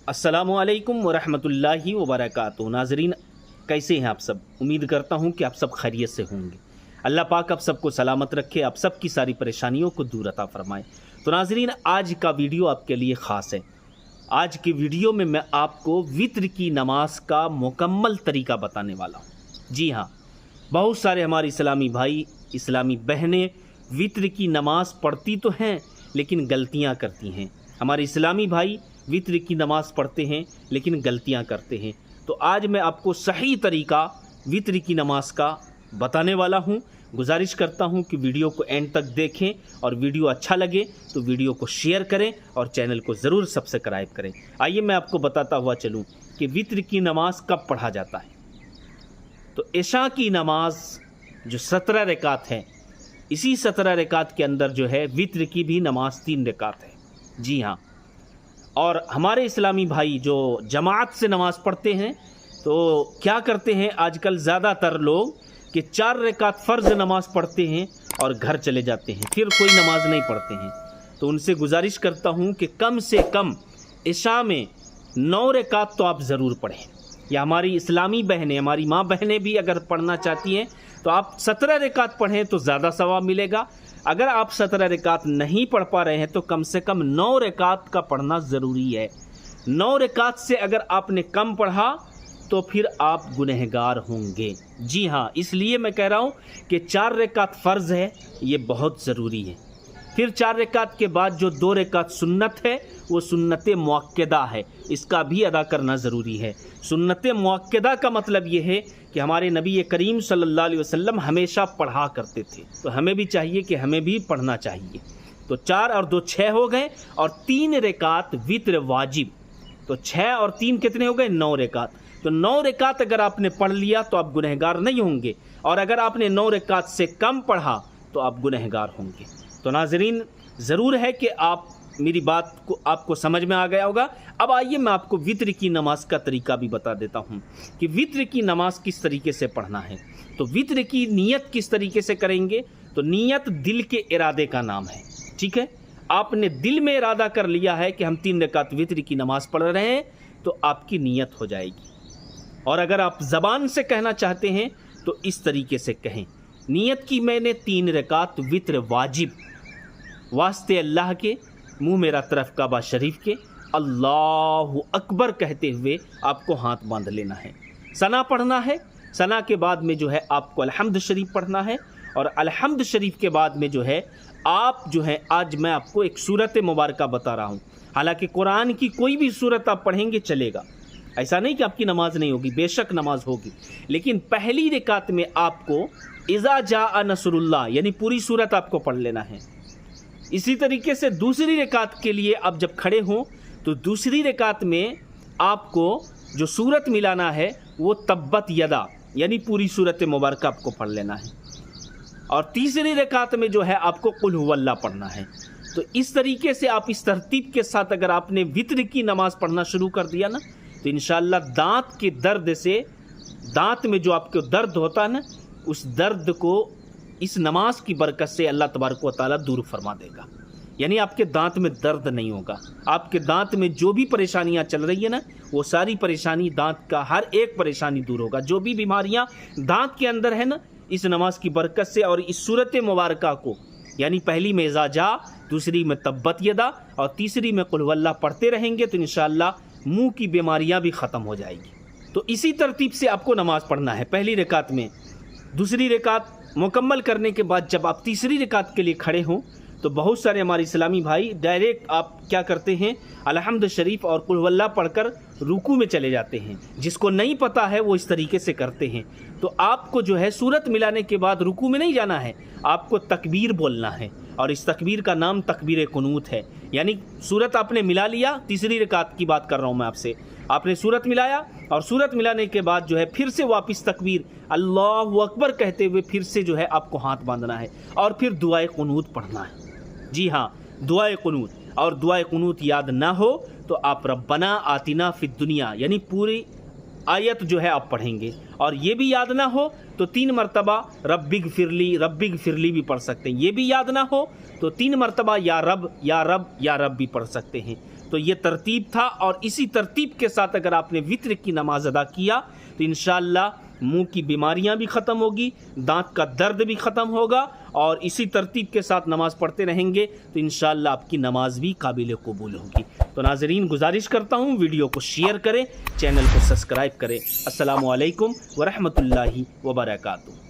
अस्सलामुअलैकुम वरहमतुल्लाहि वबरकातुहू। नाजरीन, कैसे हैं आप सब? उम्मीद करता हूं कि आप सब खैरियत से होंगे। अल्लाह पाक आप सबको सलामत रखे, आप सब की सारी परेशानियों को दूर अता फरमाए। तो नाजरीन, आज का वीडियो आपके लिए ख़ास है। आज के वीडियो में मैं आपको वित्र की नमाज का मुकम्मल तरीका बताने वाला हूँ। जी हाँ, बहुत सारे हमारे इस्लामी भाई, इस्लामी बहनें वित्र की नमाज पढ़ती तो हैं लेकिन गलतियाँ करती हैं। हमारे इस्लामी भाई वित्र की नमाज़ पढ़ते हैं लेकिन गलतियां करते हैं। तो आज मैं आपको सही तरीका वित्र की नमाज का बताने वाला हूं। गुजारिश करता हूं कि वीडियो को एंड तक देखें और वीडियो अच्छा लगे तो वीडियो को शेयर करें और चैनल को ज़रूर सब्सक्राइब करें। आइए मैं आपको बताता हुआ चलूं कि वित्र की नमाज कब पढ़ा जाता है। तो इशा की नमाज जो 17 रकात है, इसी 17 रकात के अंदर जो है वित्र की भी नमाज 3 रकात है। जी हाँ, और हमारे इस्लामी भाई जो जमात से नमाज़ पढ़ते हैं तो क्या करते हैं आजकल ज़्यादातर लोग कि 4 रकात फ़र्ज़ नमाज़ पढ़ते हैं और घर चले जाते हैं, फिर कोई नमाज नहीं पढ़ते हैं। तो उनसे गुजारिश करता हूं कि कम से कम इशा में 9 रकात तो आप ज़रूर पढ़ें। या हमारी इस्लामी बहनें, हमारी माँ बहनें भी अगर पढ़ना चाहती हैं तो आप 17 रकात पढ़ें तो ज़्यादा सवाब मिलेगा। अगर आप 17 रकात नहीं पढ़ पा रहे हैं तो कम से कम 9 रकात का पढ़ना ज़रूरी है। 9 रकात से अगर आपने कम पढ़ा तो फिर आप गुनहगार होंगे। जी हाँ, इसलिए मैं कह रहा हूँ कि 4 रकात फ़र्ज़ है, ये बहुत ज़रूरी है। फिर 4 रकात के बाद जो 2 रकात सुन्नत है वो सुन्नत मुअक्कदा है, इसका भी अदा करना ज़रूरी है। सुन्नत मुअक्कदा का मतलब ये है कि हमारे नबी करीम सल्लल्लाहु अलैहि वसल्लम हमेशा पढ़ा करते थे, तो हमें भी चाहिए कि हमें भी पढ़ना चाहिए। तो 4 और 2 6 हो गए और 3 रकात वित्र वाजिब। तो 6 और 3 कितने हो गए? 9 रकात। तो 9 रकात अगर आपने पढ़ लिया तो आप गुनहगार नहीं होंगे, और अगर आपने 9 रकात से कम पढ़ा तो आप गुनहगार होंगे। तो नाजरीन, ज़रूर है कि आप मेरी बात को आपको समझ में आ गया होगा। अब आइए मैं आपको वित्र की नमाज का तरीका भी बता देता हूं कि वित्र की नमाज किस तरीके से पढ़ना है। तो वित्र की नियत किस तरीके से करेंगे? तो नियत दिल के इरादे का नाम है। ठीक है, आपने दिल में इरादा कर लिया है कि हम 3 रकात वित्र की नमाज पढ़ रहे हैं तो आपकी नियत हो जाएगी। और अगर आप ज़बान से कहना चाहते हैं तो इस तरीके से कहें, नियत की मैंने 3 रकात वित्र वाजिब, वास्ते अल्लाह के, मुँह मेरा तरफ काबा शरीफ के, अल्लाहु अकबर कहते हुए आपको हाथ बांध लेना है। सना पढ़ना है। सना के बाद में जो है आपको अलहम्द शरीफ पढ़ना है, और अलहम्द शरीफ के बाद में जो है आप जो है, आज मैं आपको एक सूरत मुबारक बता रहा हूँ। हालांकि कुरान की कोई भी सूरत आप पढ़ेंगे चलेगा, ऐसा नहीं कि आपकी नमाज नहीं होगी, बेशक नमाज होगी। लेकिन पहली रकात में आपको इज़ा जाअ नसरुल्लाह यानी पूरी सूरत आपको पढ़ लेना है। इसी तरीके से दूसरी रकात के लिए आप जब खड़े हों तो दूसरी रकात में आपको जो सूरत मिलाना है वो तब्बत यदा यानी पूरी सूरत मुबारक आपको पढ़ लेना है, और तीसरी रकात में जो है आपको कुल हुवल्लाह पढ़ना है। तो इस तरीके से आप इस तरतीब के साथ अगर आपने वित्र की नमाज पढ़ना शुरू कर दिया ना तो इंशाअल्लाह दांत के दर्द से, दांत में जो आपको दर्द होता है ना, उस दर्द को इस नमाज की बरकत से अल्लाह तबारक व तआला दूर फरमा देगा। यानी आपके दांत में दर्द नहीं होगा। आपके दांत में जो भी परेशानियां चल रही है ना, वो सारी परेशानी, दांत का हर एक परेशानी दूर होगा। जो भी बीमारियां दांत के अंदर है ना, इस नमाज की बरकत से और इस सूरत मुबारक को, यानी पहली में इज़ा जा, दूसरी में तब्बत यदा और तीसरी में कुल हुवल्लाह पढ़ते रहेंगे तो इंशाअल्लाह मुँह की बीमारियाँ भी ख़त्म हो जाएगी। तो इसी तरतीब से आपको नमाज पढ़ना है पहली रकात में। दूसरी रकात मुकम्मल करने के बाद जब आप तीसरी रकात के लिए खड़े हों तो बहुत सारे हमारे इस्लामी भाई डायरेक्ट आप क्या करते हैं, अलहम्द शरीफ और कुल हुवल्लाह पढ़कर रुकू में चले जाते हैं। जिसको नहीं पता है वो इस तरीके से करते हैं। तो आपको जो है सूरत मिलाने के बाद रुकू में नहीं जाना है, आपको तकबीर बोलना है, और इस तकबीर का नाम तकबीर कुनूत है। यानी सूरत आपने मिला लिया, तीसरी रकात की बात कर रहा हूँ मैं आपसे, आपने सूरत मिलाया और सूरत मिलाने के बाद जो है फिर से वापस तकबीर अल्लाहु अकबर कहते हुए फिर से जो है आपको हाथ बांधना है और फिर दुआए कुनूत पढ़ना है। जी हाँ, दुआए कुनूत। और दुआए कुनूत याद ना हो तो आप रब्बना आतिना फिद दुनिया यानी पूरी आयत जो है आप पढ़ेंगे, और ये भी याद ना हो तो 3 मरतबा रब्बिग फिरली भी पढ़ सकते हैं। ये भी याद ना हो तो 3 मरतबा या रब या रब या रब भी पढ़ सकते हैं। تو یہ ترتیب تھا، اور اسی ترتیب کے ساتھ اگر آپ نے وطر کی نماز ادا کیا تو انشاءاللہ منہ کی بیماریاں بھی ختم ہوگی، دانت کا درد بھی ختم ہوگا، اور اسی ترتیب کے ساتھ نماز پڑھتے رہیں گے تو انشاءاللہ آپ کی نماز بھی قابل قبول ہوگی۔ تو ناظرین گزارش کرتا ہوں ویڈیو کو شیئر کریں، چینل کو سبسکرائب کریں۔ السلام علیکم ورحمۃ اللہ وبرکاتہ۔